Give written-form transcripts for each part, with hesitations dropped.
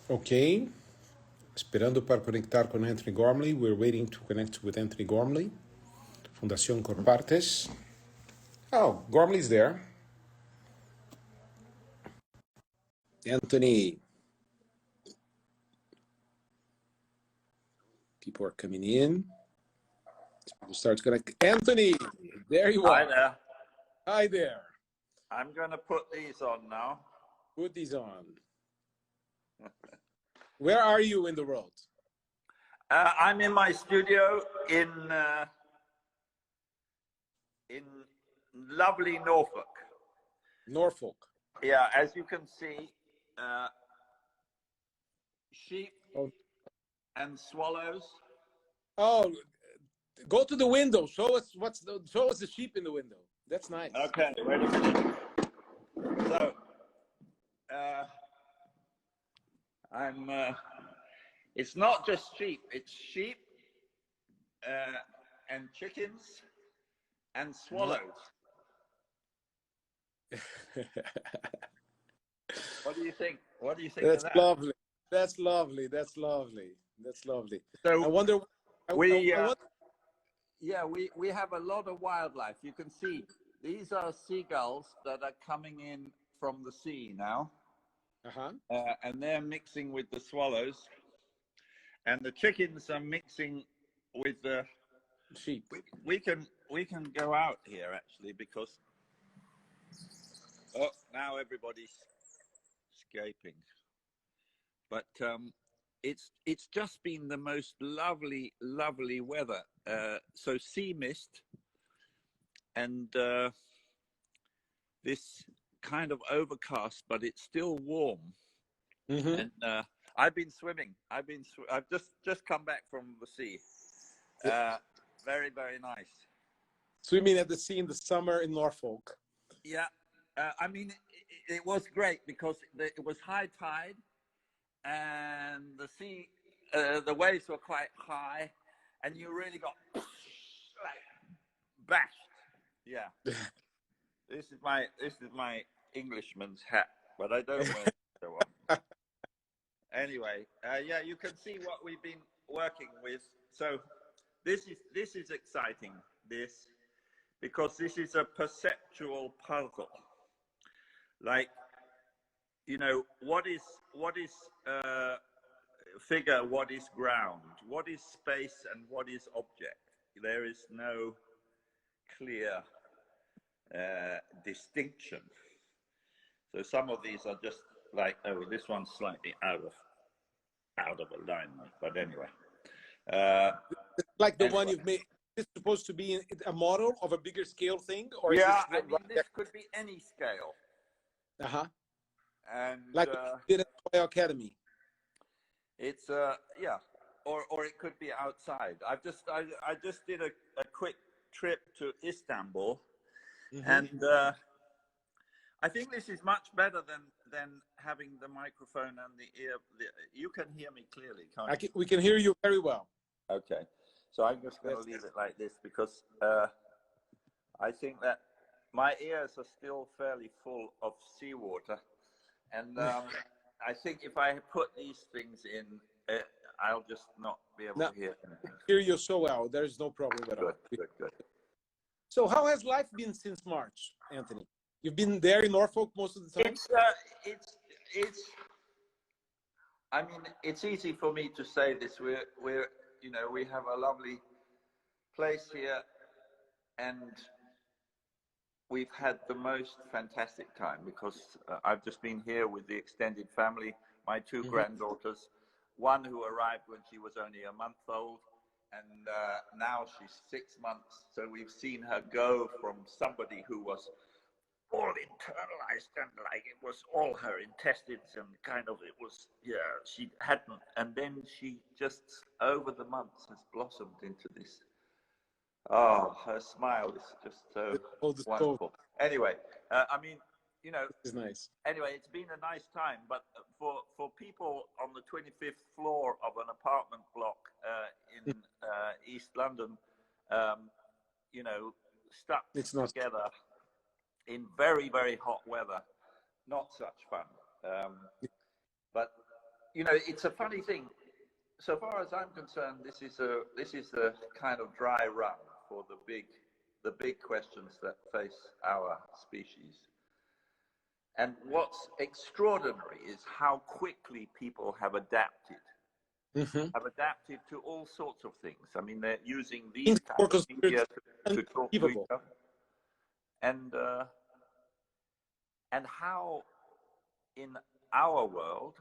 Ok, esperando para conectar con Antony Gormley. We're waiting to connect with Antony Gormley. Fundación Corpartes. Oh, Gormley's there. Antony. People are coming in. People start connecting. Anthony, there you are. Hi there. Hi there. I'm going to put these on now. Put these on. Where are you in the world? I'm in my studio in lovely Norfolk. Norfolk. Yeah, as you can see, sheep and swallows. Oh, go to the window. Show us the sheep in the window. That's nice. Okay, wait a minute. So, it's not just sheep, it's sheep and chickens and swallows. What do you think? What do you think That's of that? lovely. That's lovely. That's lovely. That's lovely. So I wonder. we have a lot of wildlife. You can see these are seagulls that are coming in from the sea now. And they're mixing with the swallows, and the chickens are mixing with the sheep. We can go out here actually, because now everybody's escaping. But it's just been the most lovely weather. So sea mist and this kind of overcast, but it's still warm. And I've been swimming. I've just come back from the sea. Very nice. Swimming at the sea in the summer in Norfolk. Yeah, I mean it was great because it was high tide, and the sea, the waves were quite high, and you really got like bashed. Yeah. This is my Englishman's hat, but I don't wear it so often. Anyway, yeah, you can see what we've been working with. So this is exciting. Because this is a perceptual puzzle. Like, you know, what is figure, what is ground, what is space, and what is object? There is no clear distinction. So some of these are just like, oh, this one's slightly out of alignment, but anyway. Like the one you've made. Is this supposed to be a model of a bigger scale thing, or yeah, is this this could be any scale. And like did at Royal Academy. It's yeah, or it could be outside. I just did a quick trip to Istanbul, and I think this is much better than having the microphone and the ear. You can hear me clearly, can't you? We can hear you very well. Okay, so I'm just going to leave it like this because I think that my ears are still fairly full of seawater, and I think if I put these things in, I'll just not be able to hear anything. Hear you so well. There's no problem at all. Good. So how has life been since March, Anthony? You've been there in Norfolk most of the time? I mean, it's easy for me to say this. We're you know, we have a lovely place here, and we've had the most fantastic time because I've just been here with the extended family, my two granddaughters, one who arrived when she was only a month old, and now she's 6 months. So we've seen her go from somebody who was all internalized and like it was all her intestines and kind of, it was, yeah, she hadn't, and then she just over the months has blossomed into this. Oh, her smile is just so wonderful. Anyway, I mean, you know, it's nice. Anyway, it's been a nice time, but for people on the 25th floor of an apartment block in East London, you know, stuck together in very hot weather, not such fun. But you know, it's a funny thing. So far as I'm concerned, this is a kind of dry run for the big questions that face our species. And what's extraordinary is how quickly people have adapted. Have adapted to all sorts of things. I mean, they're using these kinds of media to talk to each other. And how in our world,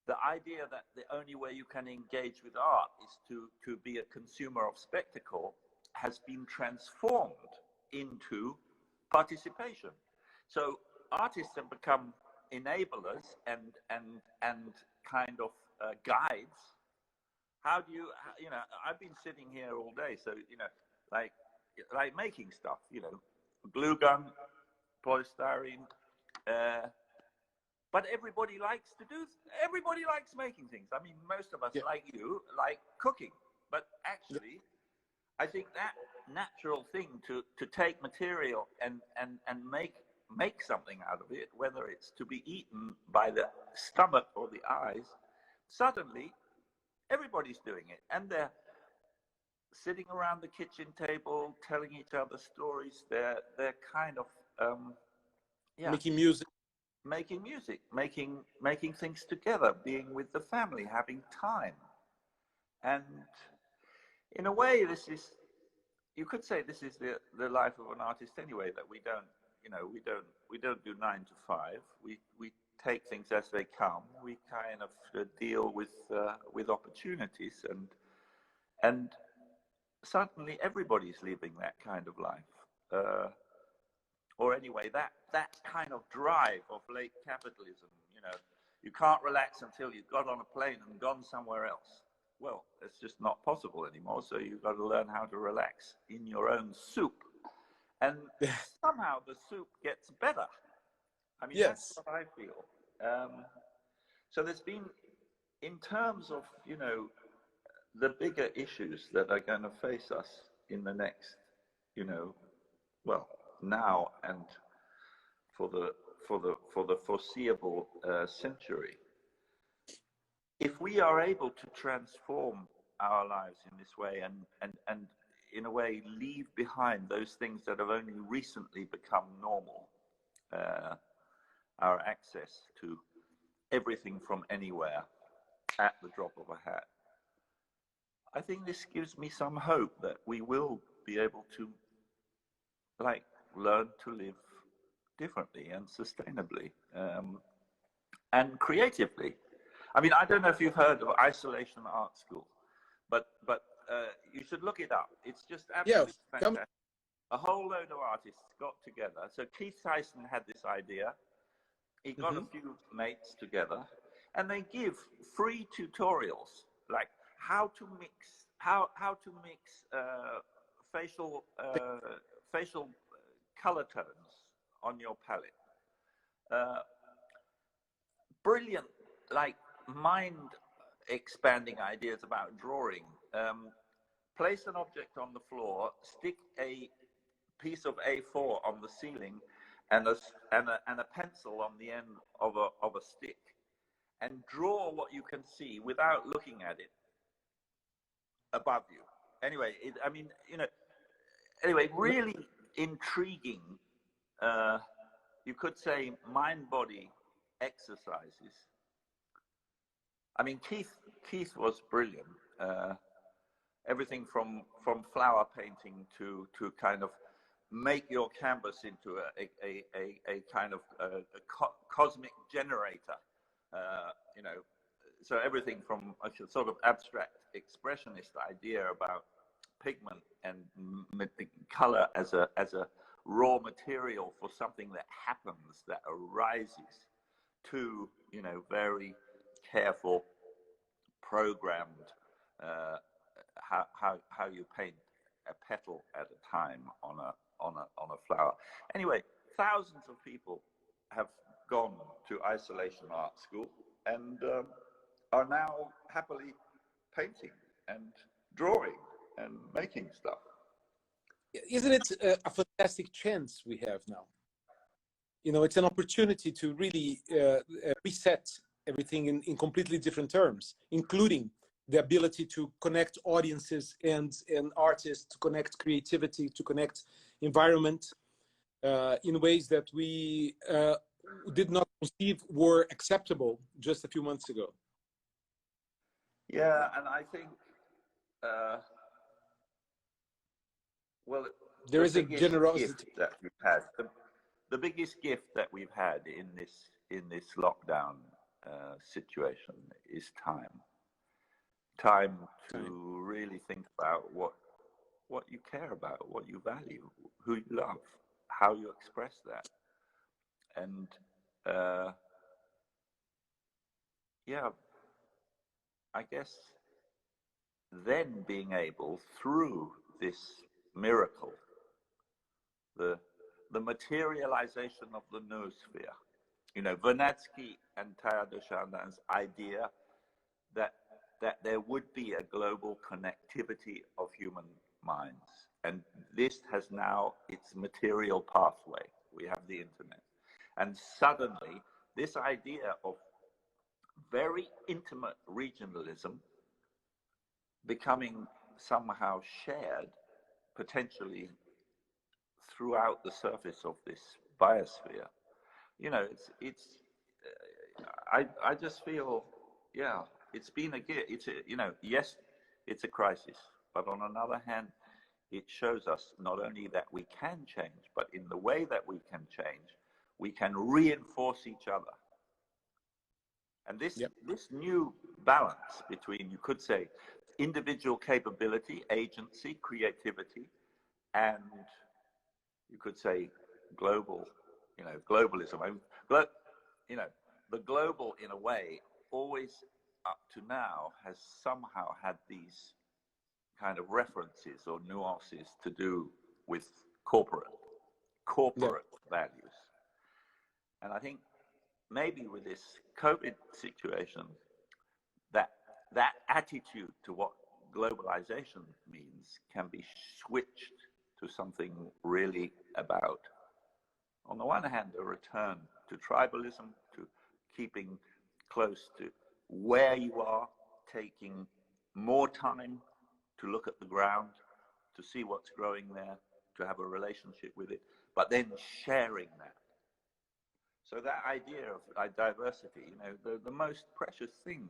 the idea that the only way you can engage with art is to be a consumer of spectacle has been transformed into participation. So artists have become enablers and kind of guides. How do you, you know, I've been sitting here all day, so, you know, like making stuff, you know, glue gun, polystyrene, but everybody likes making things. I mean, most of us, like you, like cooking. But actually, I think that natural thing to take material and make something out of it, whether it's to be eaten by the stomach or the eyes, suddenly everybody's doing it. And they're sitting around the kitchen table, telling each other stories. They're kind of, making music, making things together, being with the family, having time. And in a way, this is, you could say this is the life of an artist anyway, that we don't, you know, we don't do 9 to 5. We take things as they come. We kind of deal with opportunities, and certainly everybody's living that kind of life. Or anyway, that kind of drive of late capitalism, you know, you can't relax until you've got on a plane and gone somewhere else. Well, it's just not possible anymore. So you've got to learn how to relax in your own soup. And somehow the soup gets better. I mean, that's what I feel. So there's been, in terms of, you know, the bigger issues that are going to face us in the next, you know, well, now and for the foreseeable century, if we are able to transform our lives in this way and in a way leave behind those things that have only recently become normal, our access to everything from anywhere at the drop of a hat, I think this gives me some hope that we will be able to, like, learn to live differently and sustainably and creatively. I mean, I don't know if you've heard of Isolation Art School, but you should look it up. It's just absolutely fantastic. A whole load of artists got together. So Keith Tyson had this idea. He got a few mates together, and they give free tutorials, like how to mix facial color tones on your palette. Brilliant, like mind-expanding ideas about drawing. Place an object on the floor, stick a piece of A4 on the ceiling, and a pencil on the end of a stick, and draw what you can see without looking at it above you. Anyway, I mean, you know, anyway, really intriguing, you could say, mind-body exercises. I mean, Keith was brilliant. Everything from flower painting to kind of make your canvas into a kind of a cosmic generator. You know, so everything from a sort of abstract expressionist idea about pigment and color as a raw material for something that happens, that arises, to, you know, very careful, programmed, how you paint a petal at a time on a flower. Anyway, thousands of people have gone to Isolation Art School and are now happily painting and drawing and making stuff. Isn't it a fantastic chance we have now? You know, it's an opportunity to really reset everything in completely different terms, including the ability to connect audiences and artists, to connect creativity, to connect environment in ways that we did not conceive were acceptable just a few months ago. Yeah, and I think, well, there is a generosity that we've had. The biggest gift that we've had in this lockdown situation is time. Time to really think about what you care about, what you value, who you love, how you express that. And yeah, I guess then being able, through this miracle, the materialization of the noosphere, you know, Vernadsky and Teilhard de Chardin's idea that there would be a global connectivity of human minds. And this has now its material pathway. We have the internet. And suddenly, this idea of very intimate regionalism becoming somehow shared, potentially throughout the surface of this biosphere, you know, I just feel, yeah, it's been a gift. It's a, you know, yes, it's a crisis, but on another hand, it shows us not only that we can change, but in the way that we can change, we can reinforce each other. And this new balance between, you could say, individual capability, agency, creativity, and you could say global, you know, globalism. I mean, you know, the global, in a way, always up to now has somehow had these kind of references or nuances to do with corporate values. And I think maybe with this COVID situation, that attitude to what globalization means can be switched to something really about, on the one hand, a return to tribalism, to keeping close to where you are, taking more time to look at the ground, to see what's growing there, to have a relationship with it, but then sharing that. So that idea of diversity, you know, the most precious thing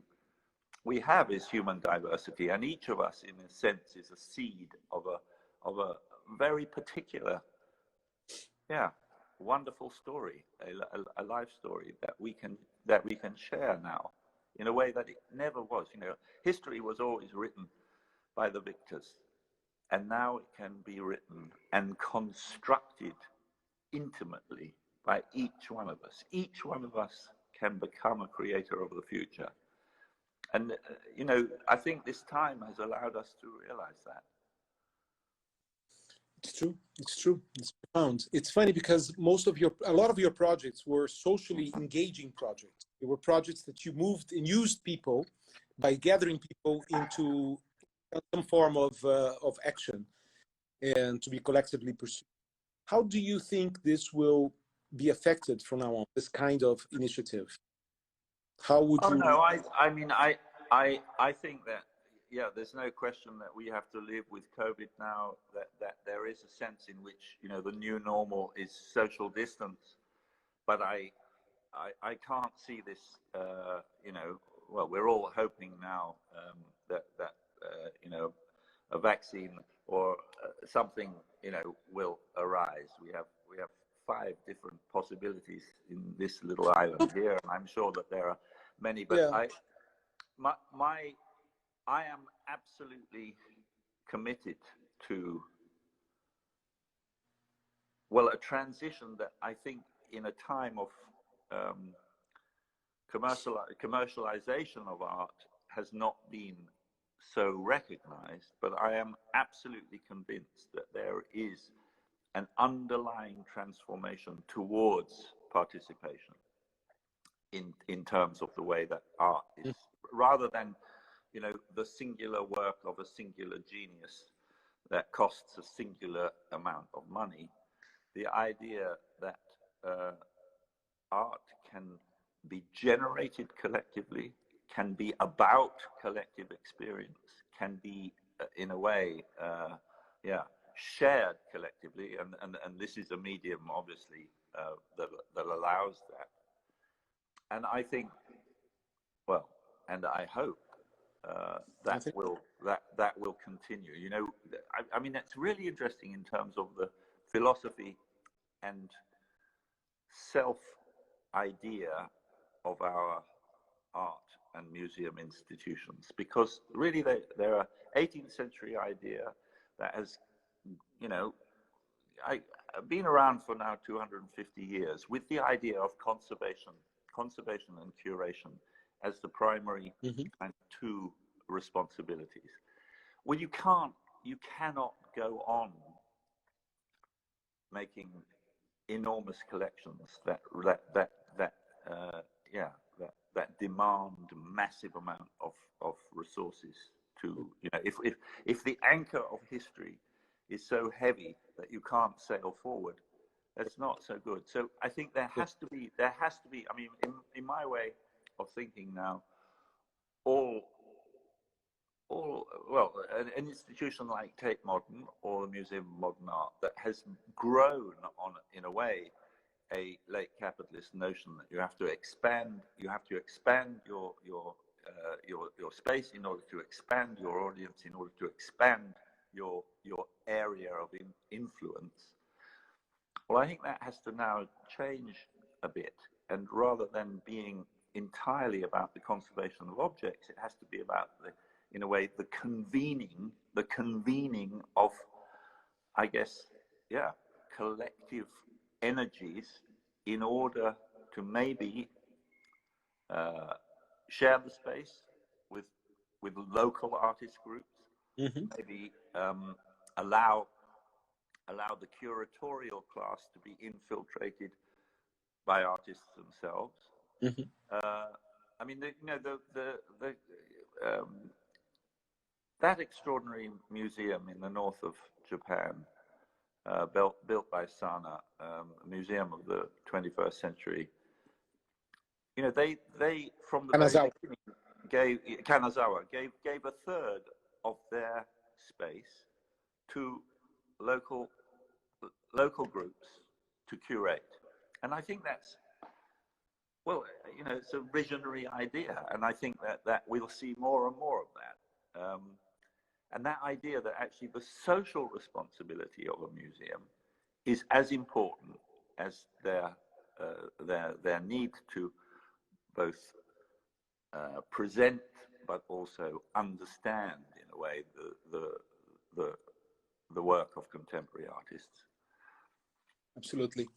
we have is human diversity, and each of us, in a sense, is a seed of a very particular, wonderful story, a life story that we can share now in a way that it never was. You know, history was always written by the victors, and now it can be written and constructed intimately by each one of us. Each one of us can become a creator of the future. And, you know, I think this time has allowed us to realize that. It's true. It's true. It's profound. It's funny because a lot of your projects were socially engaging projects. They were projects that you moved and used people by gathering people into some form of action and to be collectively pursued. How do you think this will be affected from now on, this kind of initiative? How would you? No, I mean, I think that, yeah, there's no question that we have to live with COVID now, that there is a sense in which, you know, the new normal is social distance. But I can't see this, you know, well, we're all hoping now that you know, a vaccine or something, you know, will arise. We have 5 different possibilities in this little island here, and I'm sure that there are many, but yeah. I am absolutely committed to, well, a transition that I think in a time of commercialization of art has not been so recognized, but I am absolutely convinced that there is an underlying transformation towards participation in terms of the way that art is, rather than, you know, the singular work of a singular genius that costs a singular amount of money. The idea that art can be generated collectively, can be about collective experience, can be in a way, shared collectively, and this is a medium, obviously, that allows that. And I think, well, and I hope that will continue. You know, I mean, it's really interesting in terms of the philosophy and self-idea of our art and museum institutions, because really they're a 18th century idea that has, you know, been around for now 250 years, with the idea of conservation and curation as the primary and two responsibilities. Well, you cannot go on making enormous collections that demand massive amount of resources to, you know, if the anchor of history is so heavy that you can't sail forward, that's not so good. So I think there has to be, I mean, in my way of thinking now, an institution like Tate Modern or the Museum of Modern Art that has grown on, in a way, a late capitalist notion that you have to expand your space in order to expand your audience, in order to expand your area of influence. Well, I think that has to now change a bit, and rather than being entirely about the conservation of objects, it has to be about in a way, the convening of, I guess, collective energies in order to maybe share the space with local artist groups, maybe allow the curatorial class to be infiltrated by artists themselves. I mean, that extraordinary museum in the north of Japan, built by Sana, a museum of the 21st century. You know, they from the very beginning Kanazawa gave a third of their space to local groups to curate, and I think that's, well, you know, it's a visionary idea, and I think that we'll see more and more of that. And that idea that actually the social responsibility of a museum is as important as their need to both present but also understand, in a way, the work of contemporary artists. Absolutely.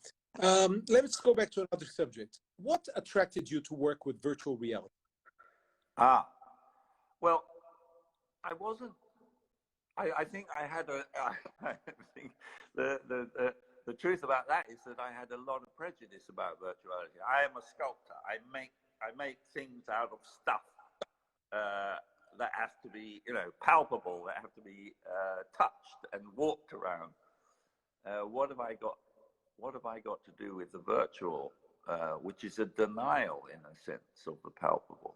Let's go back to another subject. What attracted you to work with virtual reality? Well, I think I had I think the truth about that is that I had a lot of prejudice about virtuality. I am a sculptor. I make things out of stuff that have to be, you know, palpable, that have to be touched and walked around. What have I got to do with the virtual, which is a denial, in a sense, of the palpable?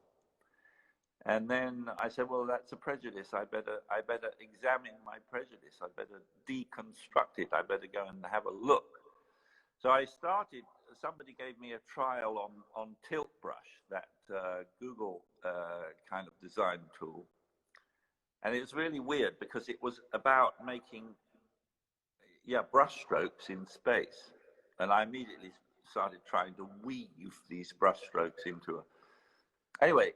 And then I said, well, that's a prejudice. I better examine my prejudice. I better deconstruct it. I better go and have a look. So I started, somebody gave me a trial on Tilt Brush, that Google kind of design tool. And it was really weird because it was about making, brush strokes in space. And I immediately started trying to weave these brush strokes into a... Anyway,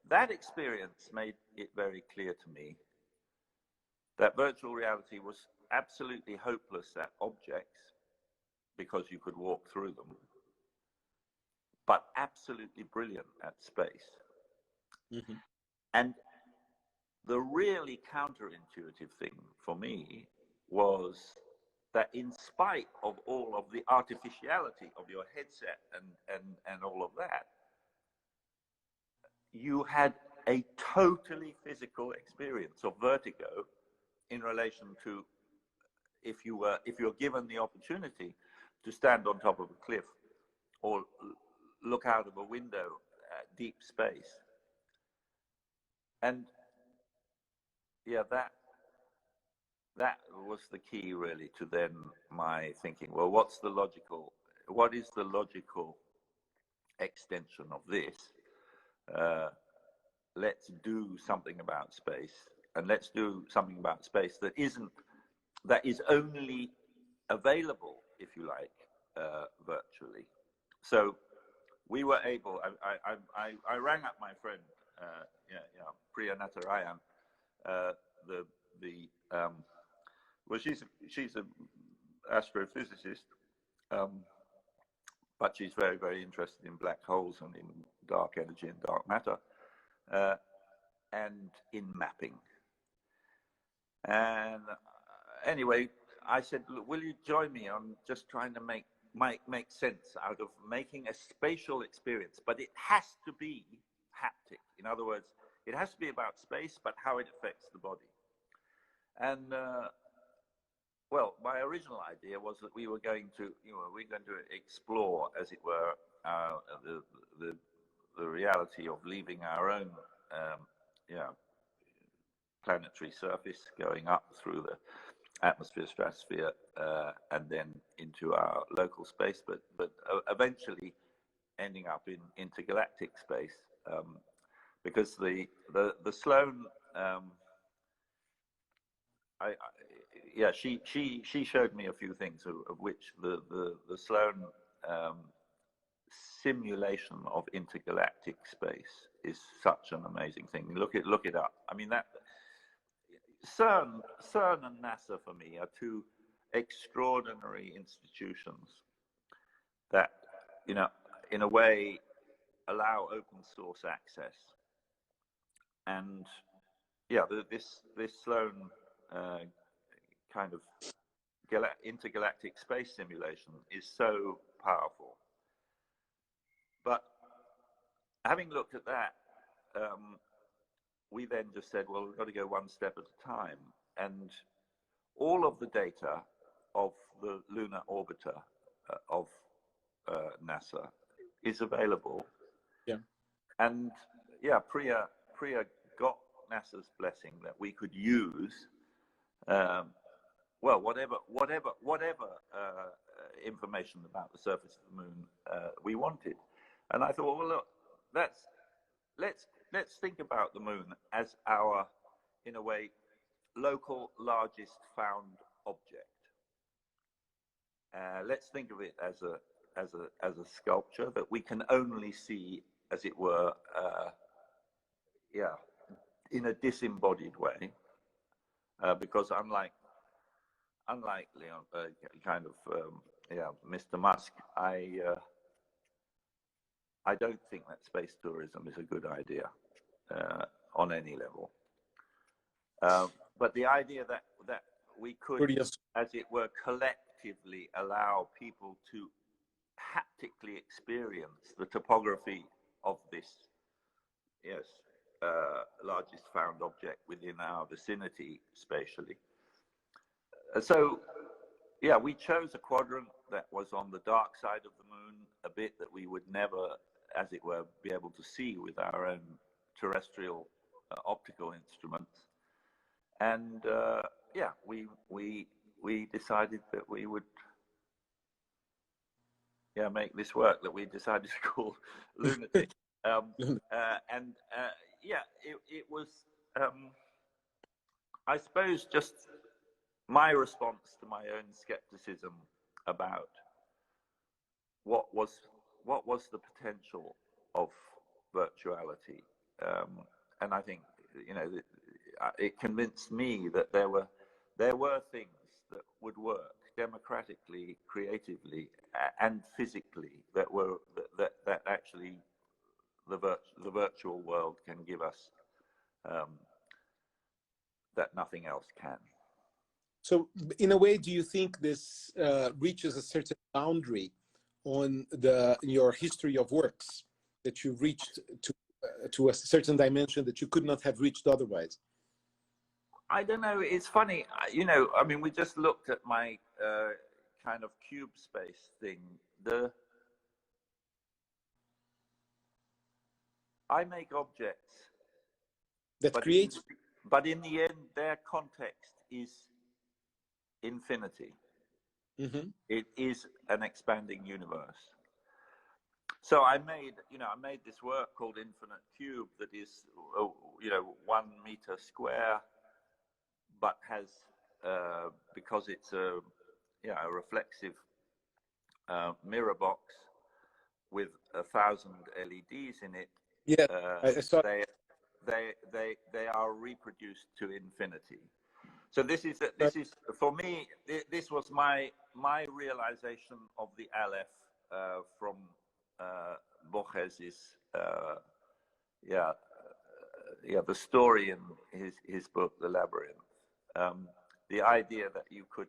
that experience made it very clear to me that virtual reality was absolutely hopeless at objects, because you could walk through them, but absolutely brilliant at space. And the really counterintuitive thing for me was that, in spite of all of the artificiality of your headset and all of that, you had a totally physical experience of vertigo in relation to if you're given the opportunity to stand on top of a cliff or look out of a window at deep space. And yeah, that was the key really to then my thinking, well, what is the logical extension of this? Let's do something about space, and let's do something about space that is only available, if you like, virtually. So we were able. I rang up my friend, Priya Natarayan, well, she's an astrophysicist, but she's very, very interested in black holes and in dark energy and dark matter, and in mapping. And anyway, I said, look, will you join me on just trying to make sense out of making a spatial experience, but it has to be haptic. In other words, it has to be about space, but how it affects the body. And well, my original idea was that we were going to, explore, as it were, the reality of leaving our own, planetary surface, going up through the atmosphere, stratosphere, and then into our local space, but eventually ending up in intergalactic space, because the Sloan, she showed me a few things, of which the Sloan simulation of intergalactic space is such an amazing thing. Look it up. I mean, that CERN and NASA for me are two extraordinary institutions that, in a way, allow open source access. And yeah, this Sloan kind of intergalactic space simulation is so powerful. But having looked at that, we then just said, well, we've got to go one step at a time. And all of the data of the lunar orbiter of NASA is available. Yeah. And yeah, Priya got NASA's blessing that we could use, well, whatever information about the surface of the moon we wanted. And I thought, well, look, let's think about the moon as our, in a way, local largest found object. Let's think of it as a sculpture that we can only see, as it were, in a disembodied way, because unlike Mr. Musk, I don't think that space tourism is a good idea on any level. But the idea that we could, as it were, collectively allow people to haptically experience the topography of this, largest found object within our vicinity spatially. So, yeah, we chose a quadrant that was on the dark side of the moon, a bit that we would never, as it were, be able to see with our own terrestrial optical instruments. And yeah, we decided that we would make this work that we decided to call Lunatic. Yeah, it was, I suppose, just my response to my own skepticism about what was the potential of virtuality, and I think it convinced me that there were things that would work democratically, creatively, and physically that actually the virtual world can give us, that nothing else can. So, in a way, do you think this reaches a certain boundary on your history of works, that you reached to a certain dimension that you could not have reached otherwise? I don't know. It's funny, I mean, we just looked at my kind of cube space thing. I make objects that but creates. but in the end, their context is infinity. Mm-hmm. It is an expanding universe. So I made this work called Infinite Cube that is, 1 meter square, but has, because it's a reflexive mirror box with 1,000 LEDs in it. Yeah, I saw. They are reproduced to infinity. So this is for me. This was my realization of the Aleph from Borges's the story in his book The Labyrinth. The idea that you could,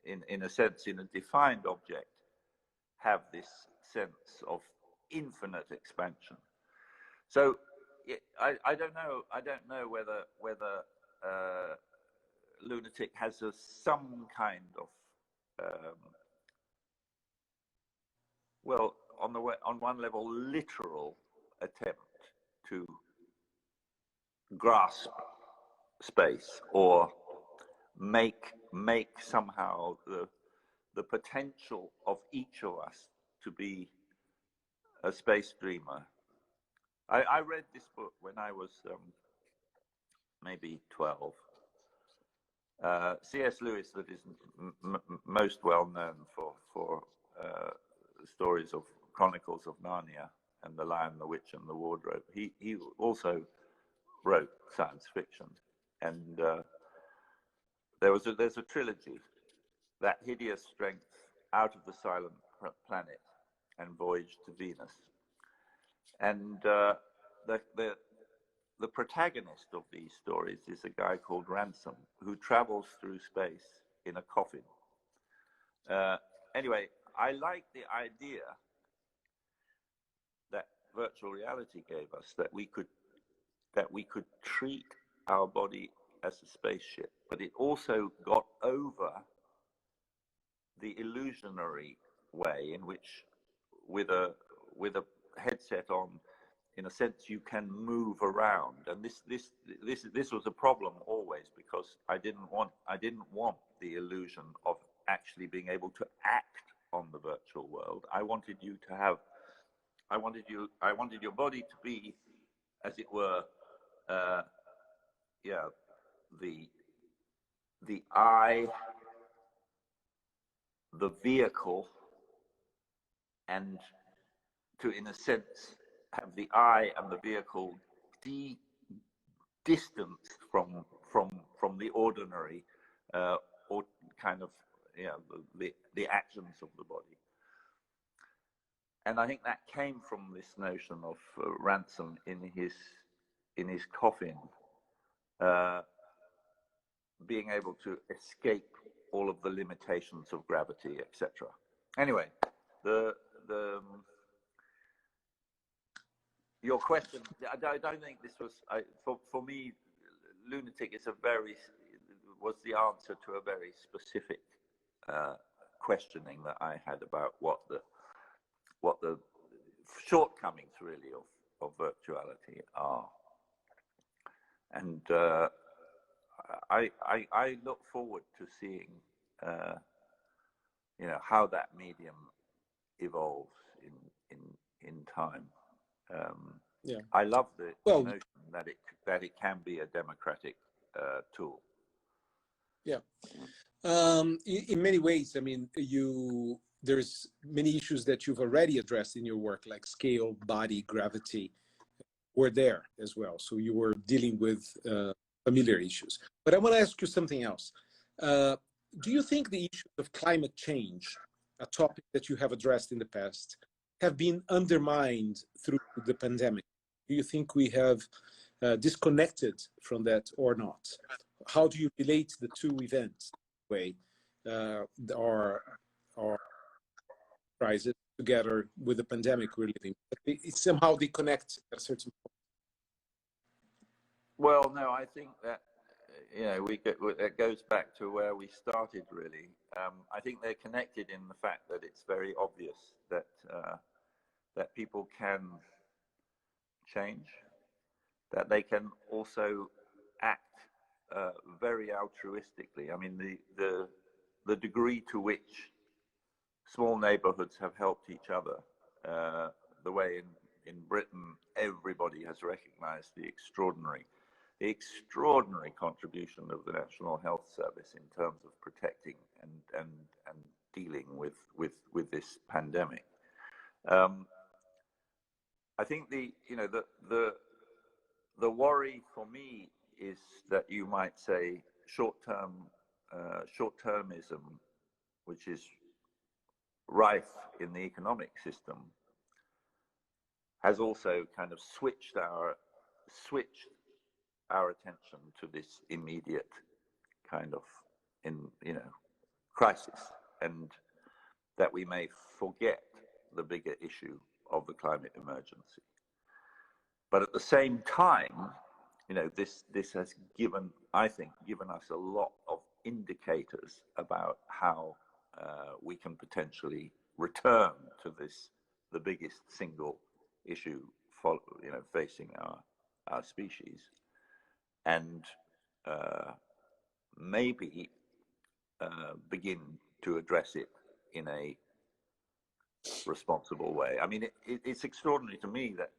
in a sense, in a defined object, have this sense of infinite expansion. So I don't know whether Lunatic has some kind of on one level, literal attempt to grasp space or make somehow the potential of each of us to be a space dreamer. I read this book when I was maybe 12. C.S. Lewis, that is most well known for stories of Chronicles of Narnia and The Lion, the Witch, and the Wardrobe. He also wrote science fiction, and there's a trilogy, That Hideous Strength, Out of the Silent Planet, and Voyage to Venus. And the protagonist of these stories is a guy called Ransom, who travels through space in a coffin. Anyway, I like the idea that virtual reality gave us, that we could treat our body as a spaceship, but it also got over the illusionary way in which, with a headset on, in a sense, you can move around. And this was a problem always, because I didn't want the illusion of actually being able to act on the virtual world. I wanted your body to be, as it were, the eye, the vehicle, and to, in a sense, have the eye and the vehicle distanced from the ordinary, or kind of the actions of the body. And I think that came from this notion of Ransom in his coffin, being able to escape all of the limitations of gravity, etc. Anyway, your question, I don't think this was, for me, Lunatic was the answer to a very specific questioning that I had about what the shortcomings really of virtuality are. And I look forward to seeing how that medium evolves in time. I love the notion that it can be a democratic tool. Yeah. In many ways, I mean, there's many issues that you've already addressed in your work, like scale, body, gravity, were there as well. So you were dealing with familiar issues. But I want to ask you something else. Do you think the issues of climate change, a topic that you have addressed in the past, have been undermined through the pandemic? Do you think we have disconnected from that or not? How do you relate the two events? Our crisis together with the pandemic we're living? Somehow they connect at a certain point. Well, no, I think that that goes back to where we started, really. I think they're connected in the fact that it's very obvious that that people can change, that they can also act very altruistically. I mean, the degree to which small neighborhoods have helped each other, the way in Britain everybody has recognized the extraordinary contribution of the National Health Service in terms of protecting and dealing with this pandemic. I think the worry for me is that you might say short-termism, which is rife in the economic system, has also kind of switched our attention to this immediate kind of crisis, and that we may forget the bigger issue of the climate emergency. But at the same time, this has given us a lot of indicators about how we can potentially return to the biggest single issue facing our species, and maybe begin to address it in a responsible way. I mean, it's extraordinary to me that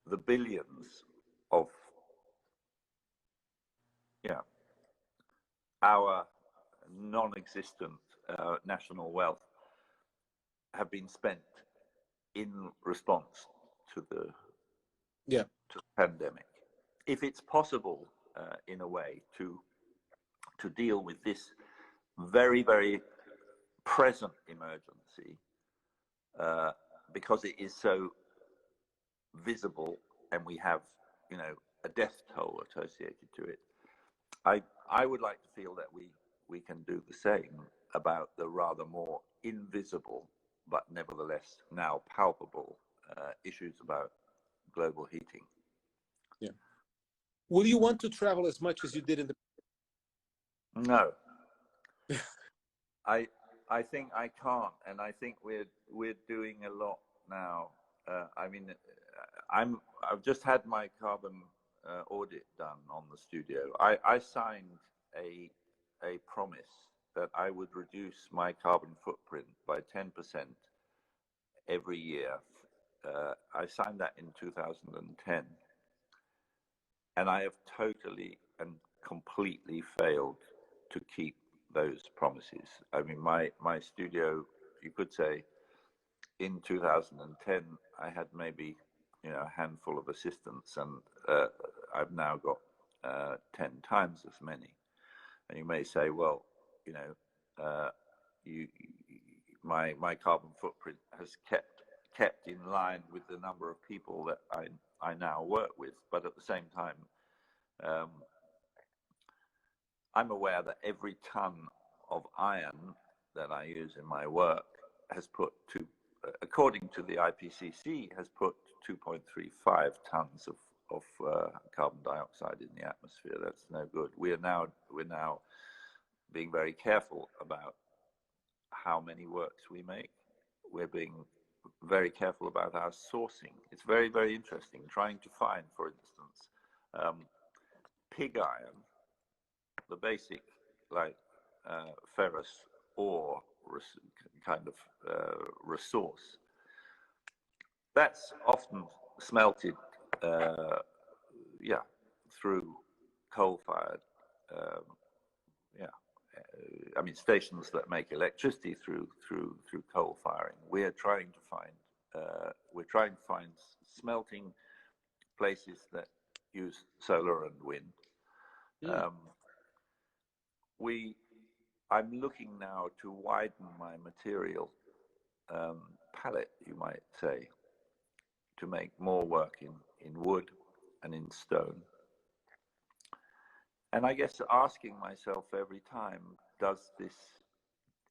the billions of our non-existent national wealth have been spent in response to the pandemic. If it's possible, in a way, to deal with this very, very present emergency, because it is so visible and we have, a death toll associated to it, I would like to feel that we can do the same about the rather more invisible but nevertheless now palpable issues about global heating. Yeah. Will you want to travel as much as you did in the? No. I think I can't, and I think we're doing a lot now. I mean, I've just had my carbon audit done on the studio. I signed a promise that I would reduce my carbon footprint by 10% every year. I signed that in 2010, and I have totally and completely failed to keep those promises. I mean, my studio, you could say, in 2010, I had maybe a handful of assistants, and I've now got 10 times as many. And you may say, well, my carbon footprint has kept in line with the number of people that I now work with. But at the same time, I'm aware that every ton of iron that I use in my work has put according to the IPCC, has put 2.35 tons of carbon dioxide in the atmosphere. That's no good. We're now being very careful about how many works we make. We're being very careful about our sourcing. It's very, very interesting trying to find, for instance, pig iron, the basic ferrous ore kind of resource. That's often smelted, through coal-fired, I mean, stations that make electricity through coal firing. We're trying to find smelting places that use solar and wind. I'm looking now to widen my material palette, you might say, to make more work in wood and in stone. And I guess asking myself every time,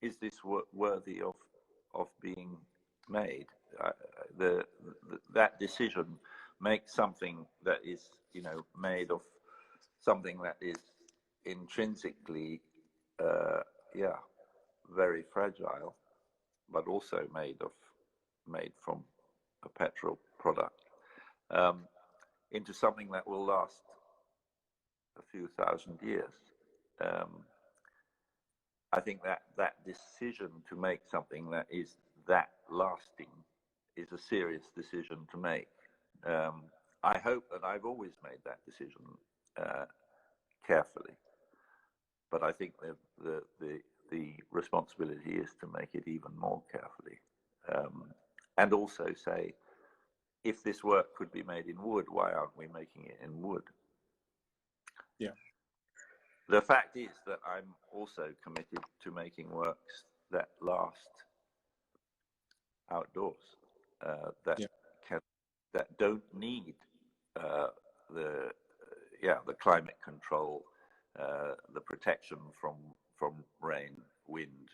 is this worthy of being made? That decision makes something that is, made of something that is intrinsically, very fragile, but also made from a petrol product, into something that will last a few thousand years. I think that decision to make something that is that lasting is a serious decision to make. I hope that I've always made that decision carefully, but I think the responsibility is to make it even more carefully, and also say, if this work could be made in wood, why aren't we making it in wood? Yeah. The fact is that I'm also committed to making works that last outdoors, that don't need the climate control, the protection from rain, wind,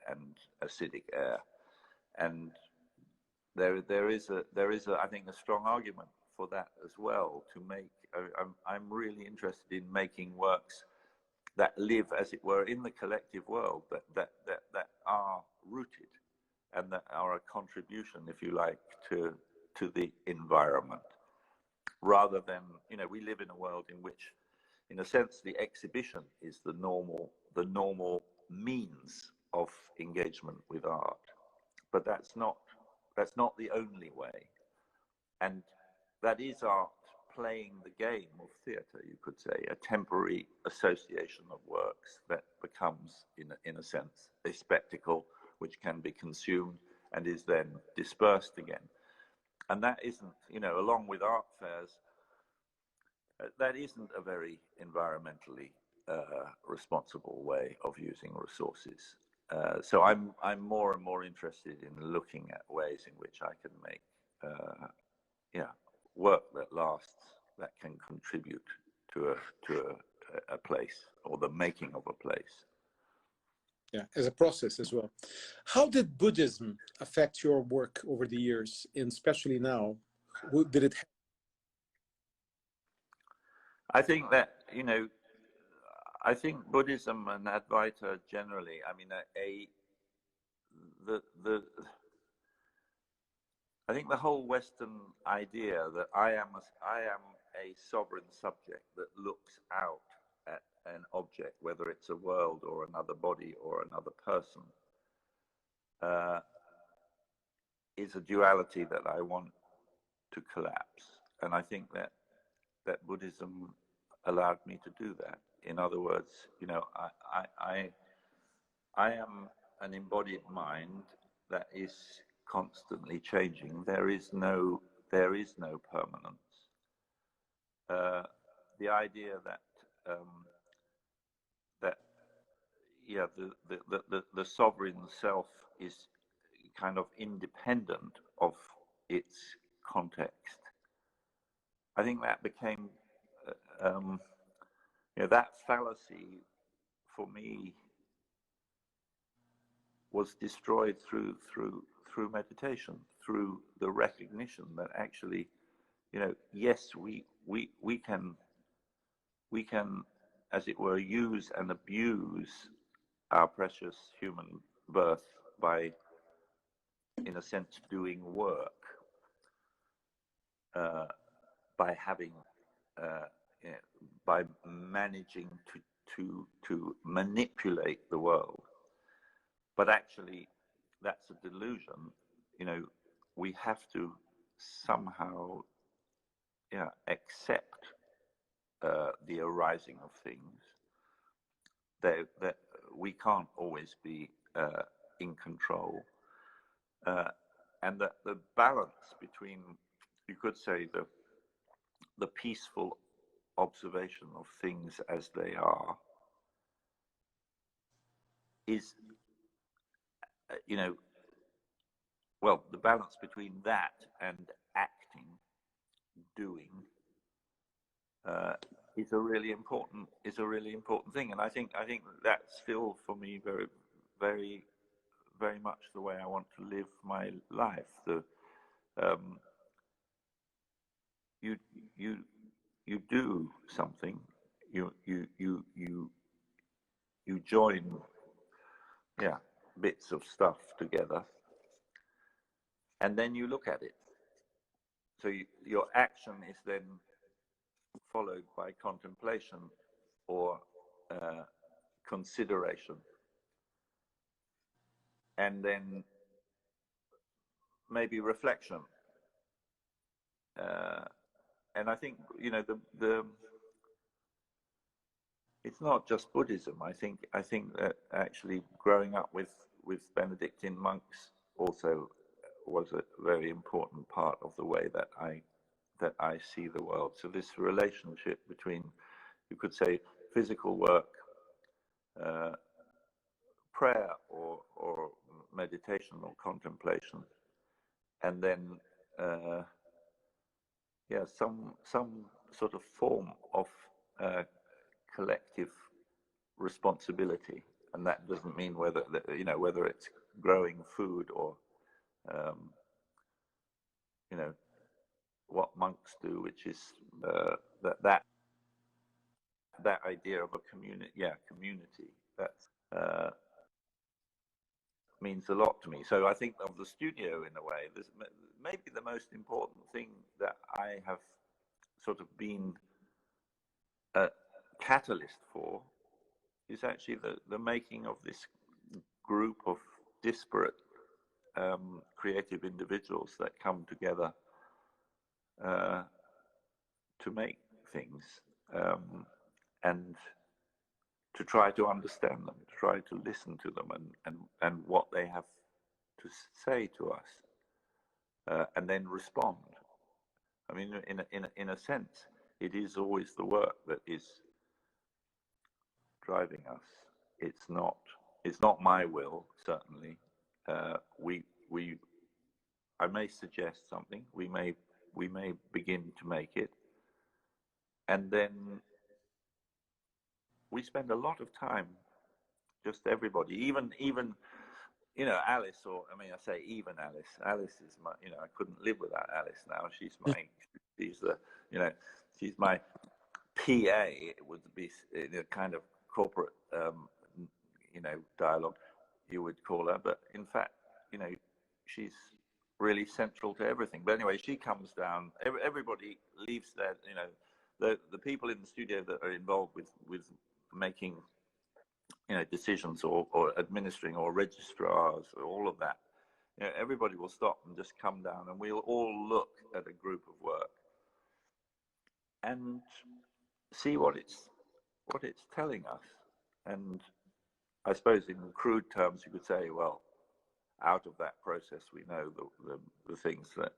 and acidic air. And there is I think a strong argument for that as well. To make, I'm really interested in making works that live, as it were, in the collective world, that are rooted and that are a contribution, if you like, to the environment, rather than, we live in a world in which, in a sense, the exhibition is the normal means of engagement with art, but that's not the only way, and that is art playing the game of theatre, you could say, a temporary association of works that becomes, in a sense, a spectacle which can be consumed and is then dispersed again. And that isn't, along with art fairs, that isn't a very environmentally responsible way of using resources. So I'm more and more interested in looking at ways in which I can make work that lasts, that can contribute to a place, or the making of a place. Yeah, as a process as well. How did Buddhism affect your work over the years, and especially now? Did it? I think that, I think Buddhism and Advaita generally, I mean, I think the whole Western idea that I am a sovereign subject that looks out at an object, whether it's a world or another body or another person, is a duality that I want to collapse. And I think that Buddhism allowed me to do that. In other words, I am an embodied mind that is constantly changing. There is no permanence. The idea that the sovereign self is kind of independent of its context, I think that became that fallacy for me was destroyed through meditation, through the recognition that actually, yes, we can, as it were, use and abuse our precious human birth by, in a sense, doing work, by having, by managing to manipulate the world. But actually, that's a delusion. We have to somehow, accept the arising of things. That we can't always be in control, and that the balance between, you could say, the peaceful observation of things as they are is, well, the balance between that and acting, doing, is a really important thing. And I think that's still, for me, very, very, very much the way I want to live my life. You do something, you join bits of stuff together, and then you look at it so your action is then followed by contemplation or consideration, and then maybe reflection. And I think, you know, it's not just Buddhism. I think that actually growing up with Benedictine monks also was a very important part of the way that I see the world. So this relationship between, you could say, physical work, prayer or meditation or contemplation, and then some sort of form of collective responsibility. And that doesn't mean whether it's growing food or what monks do, which is that idea of a community that means a lot to me. So I think of the studio in a way, there's maybe the most important thing that I have sort of been a catalyst for is actually the making of this group of disparate creative individuals that come together to make things, and to try to understand them, to try to listen to them and what they have to say to us, and then respond. I mean, in a sense, it is always the work that is driving us. It's not my will, certainly. I may suggest something. We may begin to make it, and then we spend a lot of time, just everybody, even Alice, or I mean, I say even Alice. Alice is my, I couldn't live without Alice now. She's my PA. It would be a kind of corporate, dialogue, you would call her. But in fact, she's really central to everything. But anyway, she comes down. Everybody leaves there. The people in the studio that are involved with making decisions or administering or registrars or all of that, everybody will stop and just come down, and we'll all look at a group of work and see what it's telling us. And I suppose in crude terms you could say, well, out of that process we know the things that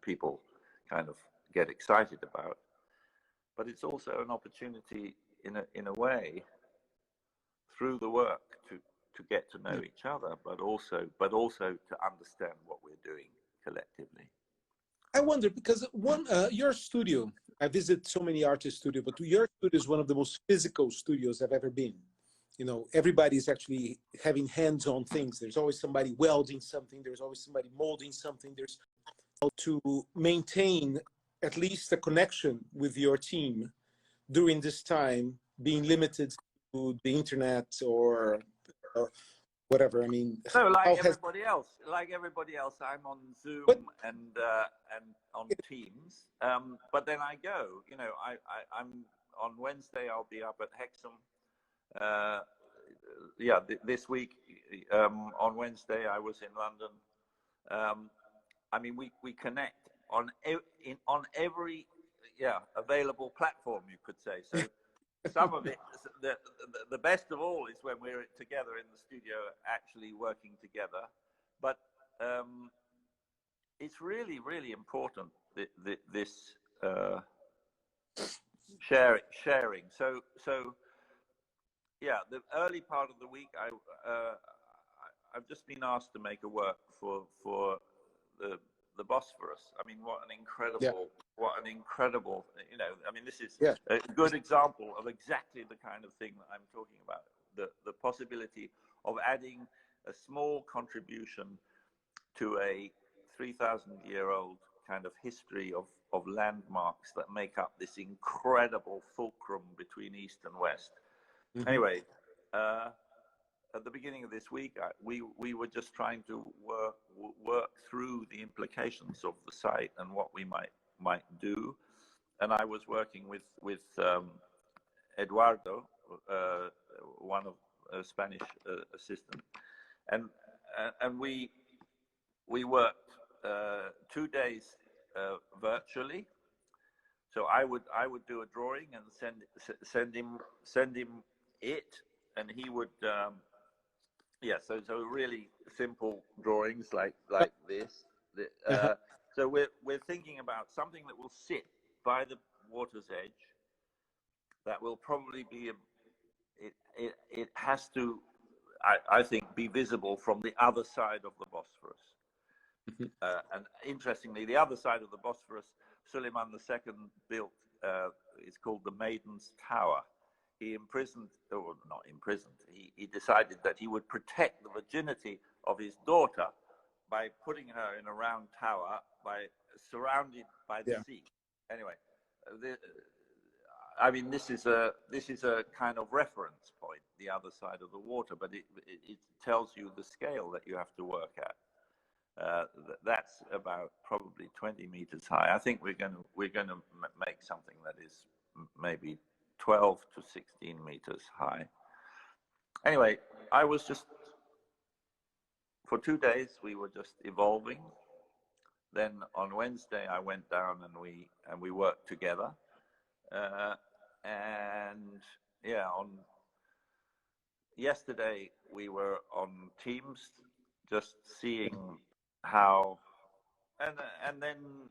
people kind of get excited about. But it's also an opportunity in a way, through the work, to get to know each other, but also to understand what we're doing collectively. I wonder, because your studio, I visit so many artist studios, but your studio is one of the most physical studios I've ever been. Everybody's actually having hands-on things. There's always somebody welding something. There's always somebody molding something. There's how to maintain at least a connection with your team during this time, being limited to the internet or whatever. I mean, no, like everybody else, I'm on Zoom and on Teams. But then I go. I'm on Wednesday. I'll be up at Hexham. This week on Wednesday I was in London. I mean, we connect on every available platform, you could say. So some of it, the best of all is when we're together in the studio, actually working together. But it's really, really important, this sharing. So the early part of the week, I've just been asked to make a work for the Bosphorus. I mean, what an incredible, I mean, this is a good example of exactly the kind of thing that I'm talking about. The possibility of adding a small contribution to a 3,000-year-old kind of history of landmarks that make up this incredible fulcrum between East and West. Mm-hmm. Anyway, at the beginning of this week, we were just trying to work through the implications of the site and what we might do. And I was working with Eduardo, one of a Spanish assistant, and we worked 2 days virtually. So I would do a drawing and send him it, and he would so really simple drawings like this. So we're thinking about something that will sit by the water's edge, that will probably be it has to, I think, be visible from the other side of the Bosphorus. And interestingly, the other side of the Bosphorus, Suleiman II built, it's called the Maiden's Tower. He imprisoned, or not imprisoned, he decided that he would protect the virginity of his daughter by putting her in a round tower, surrounded by the sea. Anyway, I mean, this is a kind of reference point, the other side of the water, but it tells you the scale that you have to work at. That's about probably 20 meters high. I think we're going to make something that is maybe 12 to 16 meters high. Anyway, I was just, for 2 days we were just evolving. Then on Wednesday I went down and we worked together. And yeah, on yesterday we were on Teams, just seeing how, and then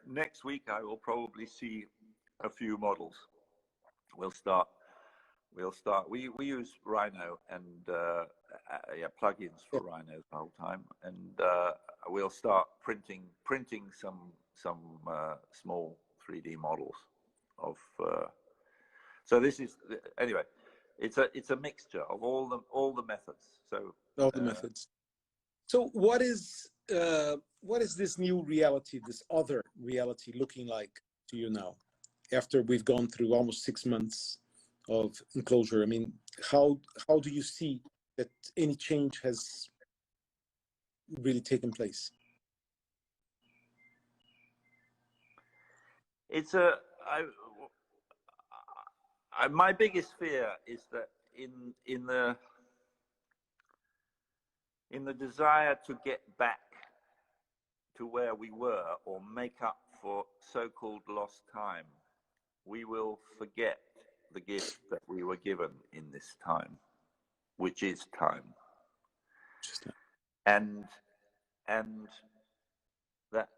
next week I will probably see a few models. We'll start. We use Rhino and plugins for Rhino the whole time, and we'll start printing some small 3D models of. So this is anyway. It's a mixture of all the methods. So all the methods. So what is this new reality, this other reality, looking like to you now, after we've gone through almost 6 months of enclosure? I mean, how do you see that any change has really taken place? It's my biggest fear is that in the desire to get back to where we were, or make up for so-called lost time, we will forget the gift that we were given in this time, which is time. And that,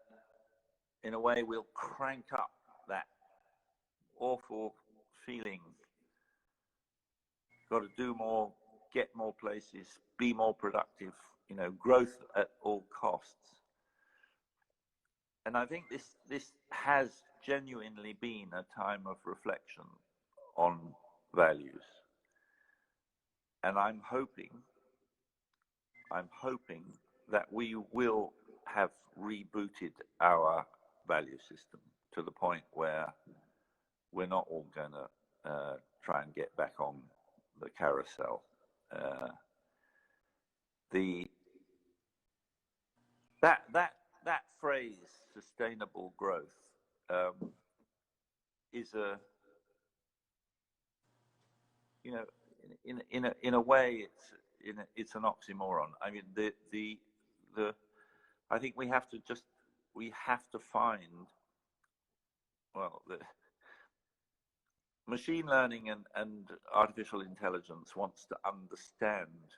in a way, we'll crank up that awful feeling. Got to do more, get more places, be more productive, growth at all costs. And I think this has genuinely been a time of reflection on values. And I'm hoping that we will have rebooted our value system to the point where we're not all going to try and get back on the carousel. That phrase, sustainable growth, is in a way it's an oxymoron. I mean, I think we have to find, well, the machine learning and artificial intelligence wants to understand,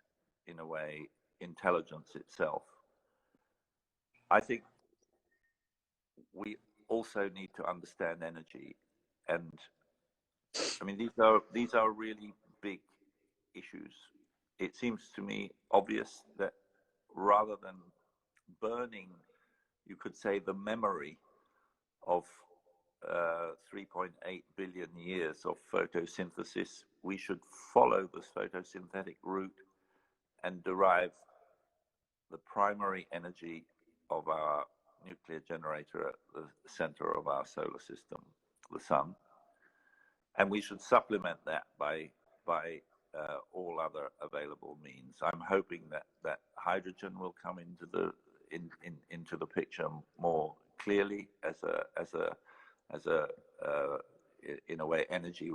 in a way, intelligence itself. I think we also need to understand energy, and I mean, these are really big issues. It seems to me obvious that rather than burning, you could say, the memory of 3.8 billion years of photosynthesis, we should follow this photosynthetic route and derive the primary energy of our nuclear generator at the center of our solar system, the sun. And we should supplement that by all other available means. I'm hoping that hydrogen will come into into the picture more clearly as a in a way energy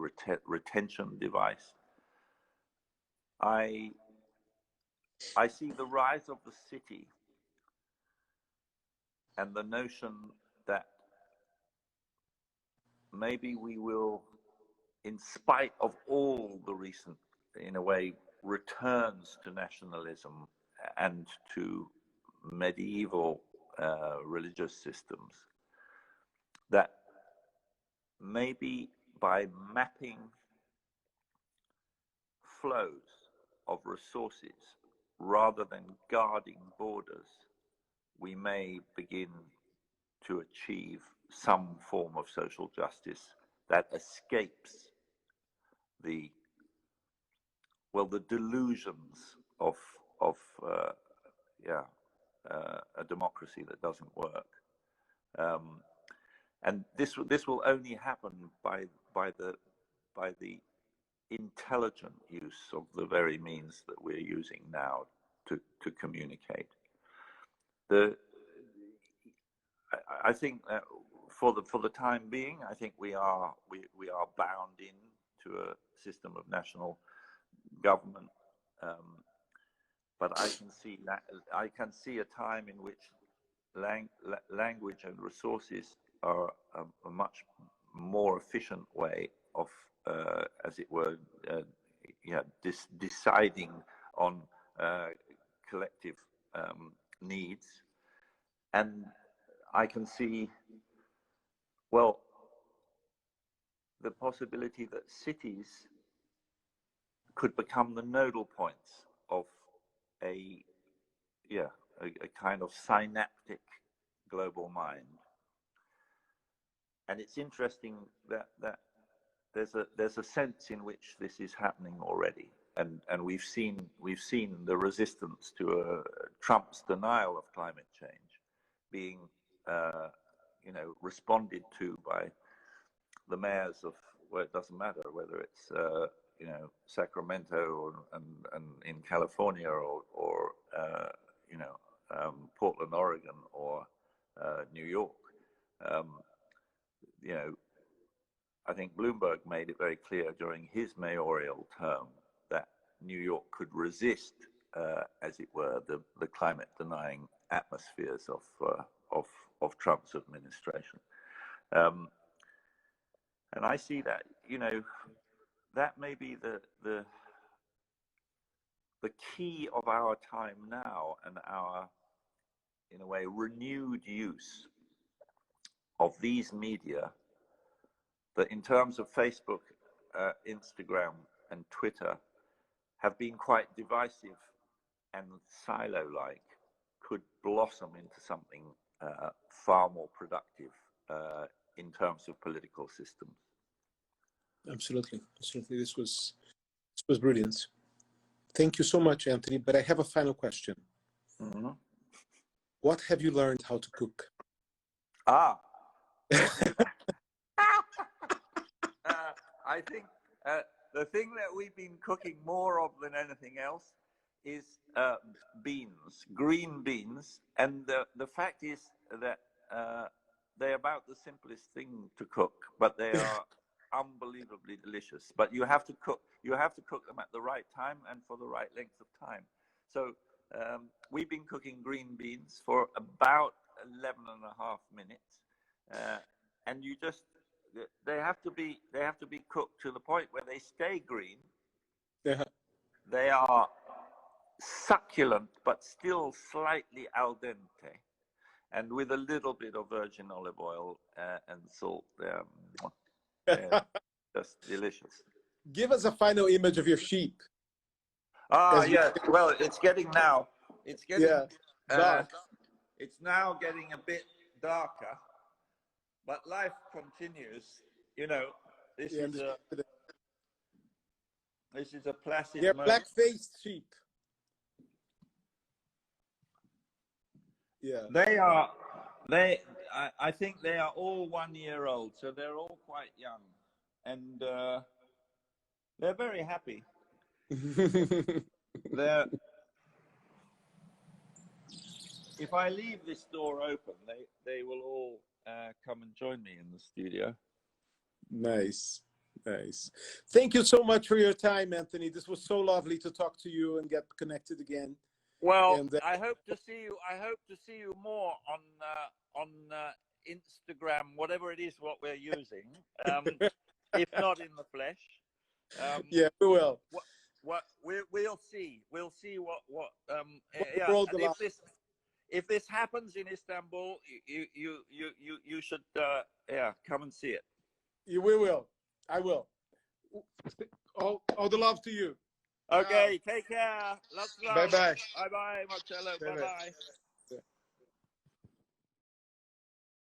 retention device. I see the rise of the city and the notion that maybe we will, in spite of all the recent, in a way, returns to nationalism and to medieval religious systems, that maybe by mapping flows of resources rather than guarding borders, we may begin to achieve some form of social justice that escapes the delusions of a democracy that doesn't work, and this will only happen by the intelligent use of the very means that we're using now to communicate. I think that for the time being, I think we are bound into a system of national government, but I can see a time in which language and resources are a much more efficient way of, as it were, deciding on collective needs. And I can see, well, the possibility that cities could become the nodal points of a kind of synaptic global mind. And it's interesting that there's a sense in which this is happening already, and we've seen the resistance to Trump's denial of climate change being responded to by the mayors of, well, it doesn't matter whether it's Sacramento and in California or Portland, Oregon, or New York. I think Bloomberg made it very clear during his mayoral term that New York could resist, as it were, the climate-denying atmospheres of Trump's administration. And I see that, that may be the key of our time now, and our, in a way, renewed use of these media, that in terms of Facebook, Instagram, and Twitter, have been quite divisive and silo-like, could blossom into something far more productive in terms of political systems. Absolutely. This was brilliant. Thank you so much, Anthony. But I have a final question. Mm-hmm. What have you learned how to cook? I think the thing that we've been cooking more of than anything else is beans, green beans. And the fact is that they're about the simplest thing to cook, but they are unbelievably delicious. But you have to cook them at the right time and for the right length of time. So we've been cooking green beans for about 11.5 minutes, and they have to be cooked to the point where they stay green. Yeah. They are succulent but still slightly al dente, and with a little bit of virgin olive oil and salt. They're just delicious. Give us a final image of your sheep. Yeah. Well, it's getting now. It's getting dark. It's now getting a bit darker, but life continues. This is a placid. They're black-faced sheep. Yeah. They are. I think they are all 1 year old, so they're all quite young, and they're very happy. if I leave this door open, they will all come and join me in the studio. Nice. Nice. Thank you so much for your time, Anthony. This was so lovely to talk to you and get connected again. Well, and, I hope to see you. I hope to see you more on Instagram, whatever it is what we're using. If not in the flesh. Yeah, we will. We'll see. We'll see what yeah. And if this happens in Istanbul, you should come and see it. We will. I will. All the love to you. Okay, take care. Lots of love. Bye-bye. Bye-bye, Marcello. Bye-bye.